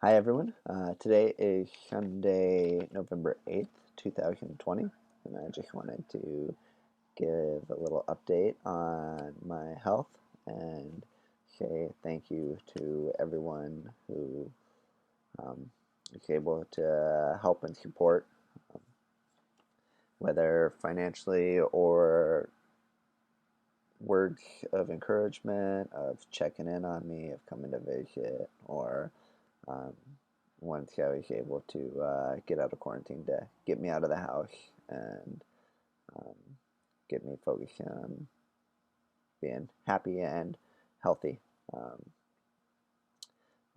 Hi everyone. Today is Sunday, November 8th, 2020, and I just wanted to give a little update on my health and say thank you to everyone who was able to help and support, um, whether financially or words of encouragement, of checking in on me, of coming to visit, or um, once I was able to get out of quarantine to get me out of the house and um, get me focused on being happy and healthy. Um,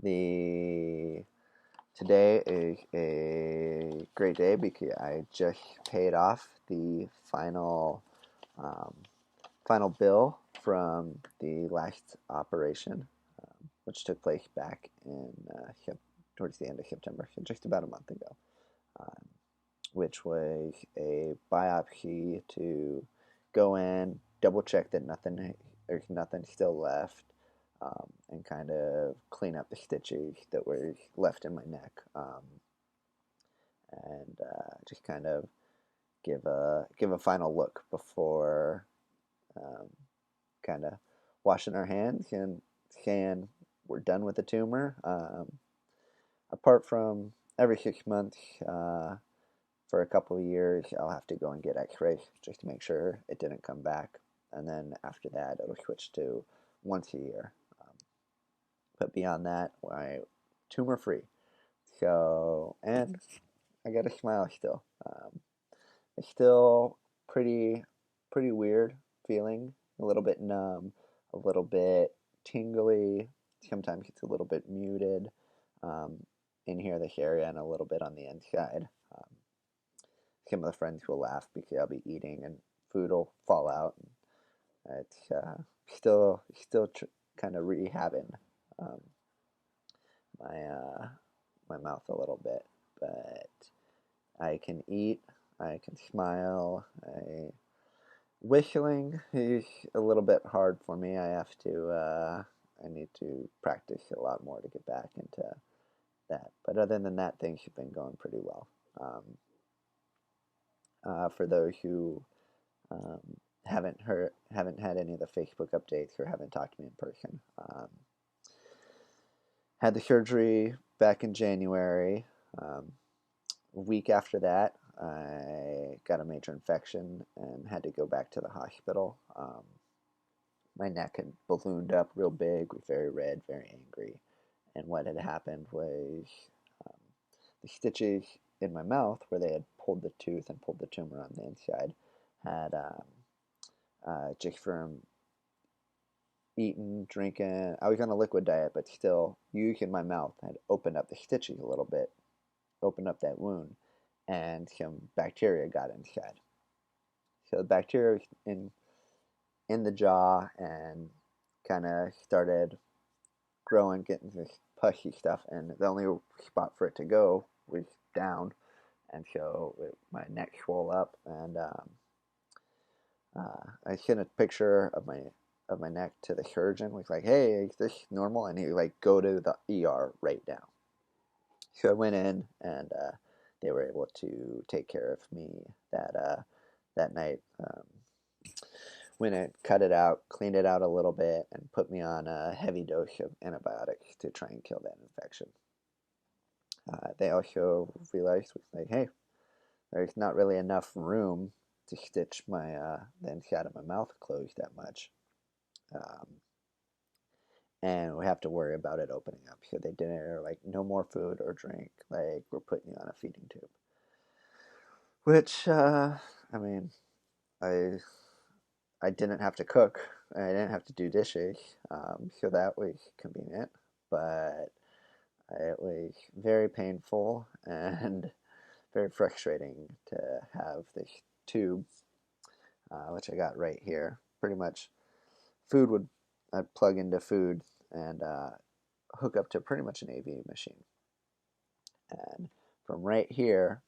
the Today is a great day because I just paid off the um, final bill from the last operation, which took place back in towards the end of September, so just about a month ago, um, which was a biopsy to go in, double check that there's nothing still left, and kind of clean up the stitches that were left in my neck, and just kind of give a final look before um, kind of washing our hands and saying we're done with the tumor. Apart from every 6 months, for a couple of years, I'll have to go and get X-rays just to make sure it didn't come back, and then after that, it'll switch to once a year. But beyond that, I'm tumor free. So, and I got a smile still. It's still pretty pretty weird feeling, a little bit numb, a little bit tingly. Sometimes it's a little bit muted um, in here, this area, and a little bit on the inside. Some of the friends will laugh because I'll be eating and food will fall out. And it's still kind of rehabbing um, my my mouth a little bit, but I can eat, I can smile. Whistling is a little bit hard for me. I need to practice a lot more to get back into that. But other than that, things have been going pretty well. For those who um, haven't had any of the Facebook updates or haven't talked to me in person, had the surgery back in January. A week after that, I got a major infection and had to go back to the hospital. My neck had ballooned up real big, was very red, very angry. And what had happened was um, the stitches in my mouth, where they had pulled the tooth and pulled the tumor on the inside, had just from eating, drinking. I was on a liquid diet, but still, using my mouth had opened up the stitches a little bit, opened up that wound, and some bacteria got inside. So the bacteria was in the jaw and kind of started growing, getting this pushy stuff, and the only spot for it to go was down, and so my neck swelled up, and I sent a picture of my neck to the surgeon. Was like, "Hey, is this normal?" And he was like, "Go to the ER right now." So I went in, and they were able to take care of me that night. Went in, cut it out, cleaned it out a little bit, and put me on a heavy dose of antibiotics to try and kill that infection. They also realized, like, hey, there's not really enough room to stitch the inside of my mouth closed that much, um, and we have to worry about it opening up. So they did like no more food or drink. Like we're putting you on a feeding tube, which I mean, I I didn't have to cook. I didn't have to do dishes, so that was convenient. But it was very painful and very frustrating to have this tube, which I got right here. Pretty much, I'd plug into food and hook up to pretty much an AV machine, and from right here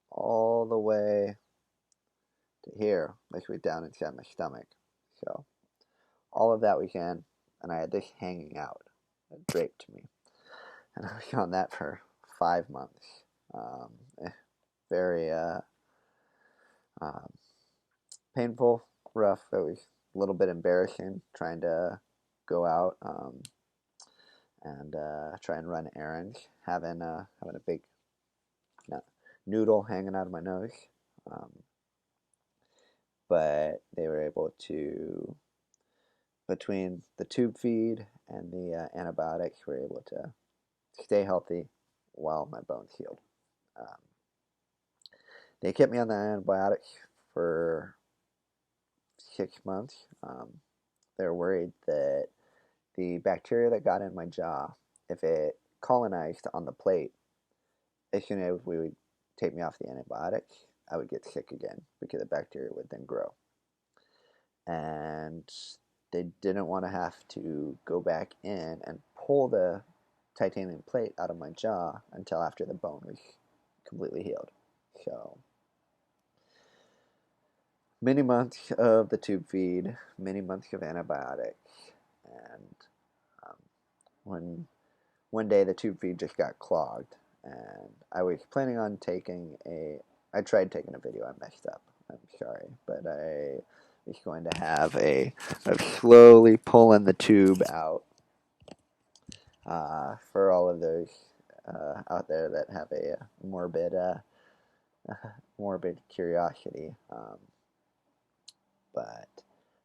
all the way to here, basically down inside my stomach. So all of that weekend, and I had this hanging out, draped to me. and I was on that for 5 months. Um, very um, painful, rough. It was a little bit embarrassing trying to go out and try and run errands, having a big noodle hanging out of my nose. Um, but they were able to, between the tube feed and the antibiotics, were able to stay healthy while my bones healed. Um, they kept me on the antibiotics for 6 months. They're worried that the bacteria that got in my jaw, if it colonized on the plate, as soon as we would take me off the antibiotics, I would get sick again because the bacteria would then grow. And they didn't want to have to go back in and pull the titanium plate out of my jaw until after the bone was completely healed. So many months of the tube feed, many months of antibiotics, and um, when one day the tube feed just got clogged, and I was planning on taking a. I tried taking a video. I messed up. I'm sorry, but I was going to have of slowly pulling the tube out for all of those out there that have a morbid morbid curiosity. But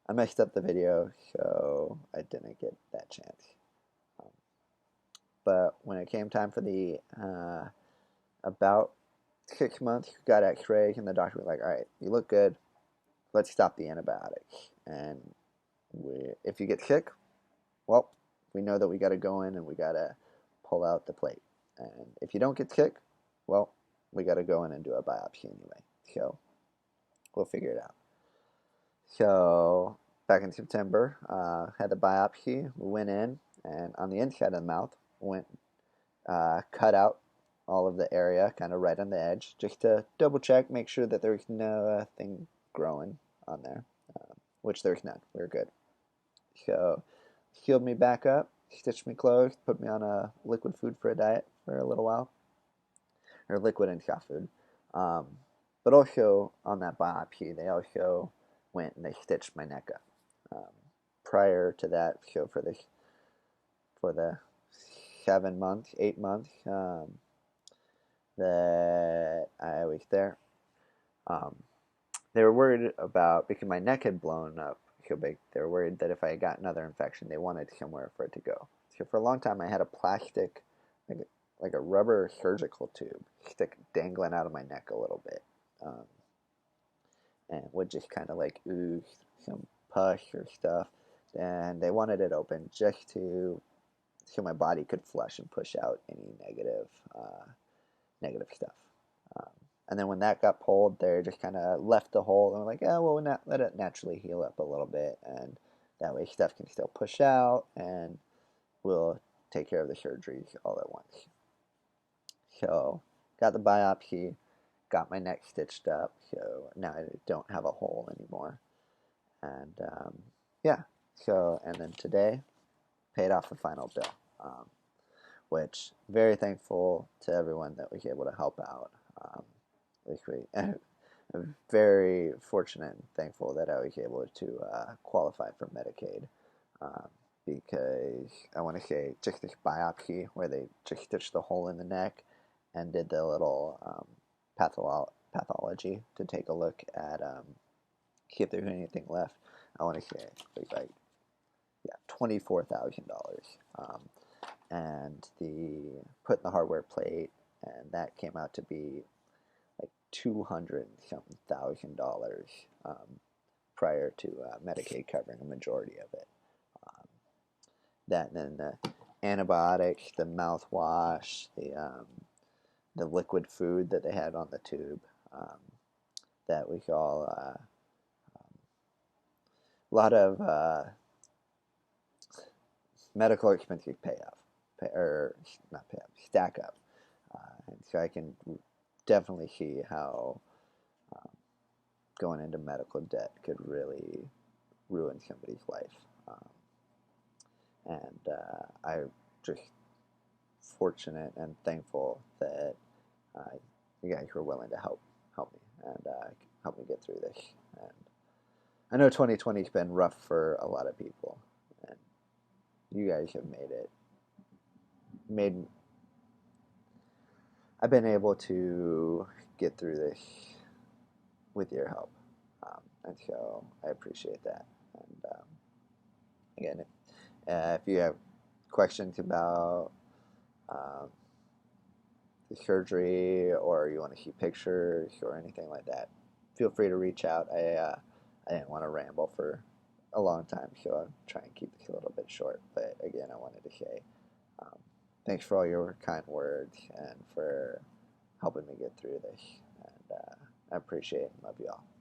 I messed up the video, so I didn't get that chance. Um, but when it came time for the about 6 months, got X-rays, and the doctor was like, "All right, you look good. Let's stop the antibiotics. And if you get sick, well, we know that we got to go in and we got to pull out the plate. And if you don't get sick, well, we got to go in and do a biopsy anyway. So we'll figure it out." So back in September, had the biopsy. We went in, and on the inside of the mouth, went cut out all of the area, kind of right on the edge, just to double check, make sure that there's no thing growing on there, which there's none. We're good. So healed me back up, stitched me closed, put me on a liquid food for a diet for a little while, or liquid and soft food. Um, but also on that biopsy, they also went and they stitched my neck up. Prior to that, so for the 7 months, 8 months that I was there, um, they were worried about, because my neck had blown up so big. They were worried that if I got another infection, they wanted somewhere for it to go. So for a long time, I had a plastic, like a rubber surgical tube, stick dangling out of my neck a little bit, and would just kind of like ooze some pus or stuff. And they wanted it open just to so my body could flush and push out any negative stuff. Um, and then when that got pulled, they just kind of left the hole and were like, "Oh, well, we'll not let it naturally heal up a little bit, and that way stuff can still push out, and we'll take care of the surgeries all at once." So got the biopsy, got my neck stitched up, so now I don't have a hole anymore. And yeah, so and then today paid off the final bill, which very thankful to everyone that was able to help out. I'm very fortunate and thankful that I was able to qualify for Medicaid, um, because I want to say just this biopsy where they just stitched the hole in the neck and did the little pathology to take a look at see if there's anything left. I want to say it was like $24,000, and the put in the hardware plate, and that came out to be like 200 something $1,000 prior to Medicaid covering a majority of it. Um, that and then the antibiotics, the mouthwash, the liquid food that they had on the tube. That we all a lot of medical expenses or not pay up, stack up, and so I can definitely see how going into medical debt could really ruin somebody's life. And I just fortunate and thankful that uh, you guys were willing to help me and help me get through this. And I know 2020 has been rough for a lot of people, and you guys have made. I've been able to get through this with your help, and so I appreciate that. And again, if you have questions about um, the surgery, or you want to see pictures or anything like that, feel free to reach out. I didn't want to ramble for a long time, so I'll try and keep this a little bit short. But again, I wanted to say um, thanks for all your kind words and for helping me get through this. And I appreciate and love you all.